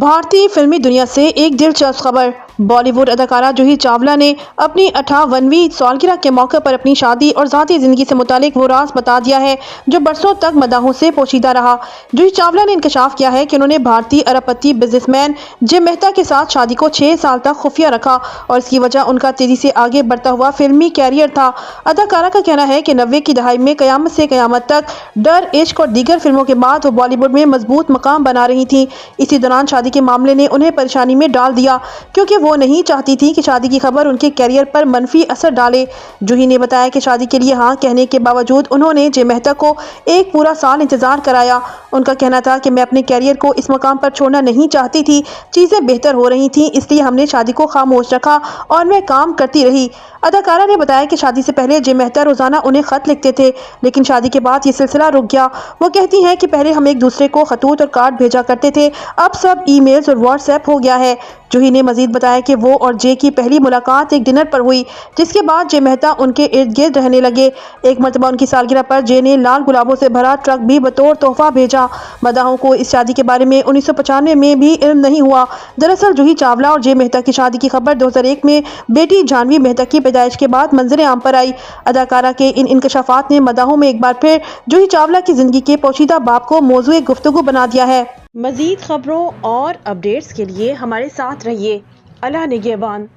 भारतीय फिल्मी दुनिया से एक दिलचस्प खबर। बॉलीवुड अदाकारा जूही चावला ने अपनी 58वीं सालगिरह के मौके पर अपनी शादी और ज़ाती ज़िंदगी से मुतालिक वो राज बता दिया है जो बरसों तक मदाहों से पोशीदा रहा। जूही चावला ने इंकशाफ किया है कि उन्होंने भारतीय अरबपति बिजनेसमैन जिम मेहता के साथ शादी को 6 साल तक खुफिया रखा और इसकी वजह उनका तेजी से आगे बढ़ता हुआ फिल्मी कैरियर था। अदाकारा का कहना है कि 90 की दहाई में कयामत से कयामत तक डर, इश्क और दीगर फिल्मों के बाद वो बॉलीवुड में मजबूत मकाम बना रही थी। इसी दौरान शादी के मामले ने उन्हें परेशानी में डाल दिया क्योंकि वो नहीं चाहती थी कि शादी की खबर उनके कैरियर पर मनफी असर डाले। जूही ने बताया कि शादी के लिए हाँ कहने के बावजूद उन्होंने जे मेहता को एक पूरा साल इंतजार कराया। उनका कहना था कि मैं अपने कैरियर को इस मकाम पर छोड़ना नहीं चाहती थी, चीजें बेहतर हो रही थी, इसलिए हमने शादी को खामोश रखा और मैं काम करती रही। अदाकारा ने बताया कि शादी से पहले जे मेहता रोजाना उन्हें खत लिखते थे, लेकिन शादी के बाद ये सिलसिला रुक गया। वो कहती हैं कि पहले हम एक दूसरे को खतूत और कार्ड भेजा करते थे, अब सब ईमेल्स और व्हाट्सएप हो गया है। जूही ने मजीद बताया कि वो और जे की पहली मुलाकात एक डिनर पर हुई, जिसके बाद जे मेहता उनके इर्द गिर्द रहने लगे। एक मरतबा उनकी सालगिरह पर जे ने लाल गुलाबों से भरा ट्रक भी बतौर तोहफा भेजा। मदाहों को इस शादी के बारे में 1995 में भी इल्म नहीं हुआ। दरअसल जूही चावला और जे मेहता की शादी की खबर 2001 में बेटी जानवी मेहता की पैदाइश के बाद मंजर आम पर आई। अदाकारा के इन इंकशाफात ने मदाहों में एक बार फिर जूही चावला की जिंदगी के पोशीदा बाब को मौजूए गुफ्तगू बना दिया है। मजीद खबरों और अपडेट्स के लिए हमारे साथ रहिए। अल्लाह निगहबान।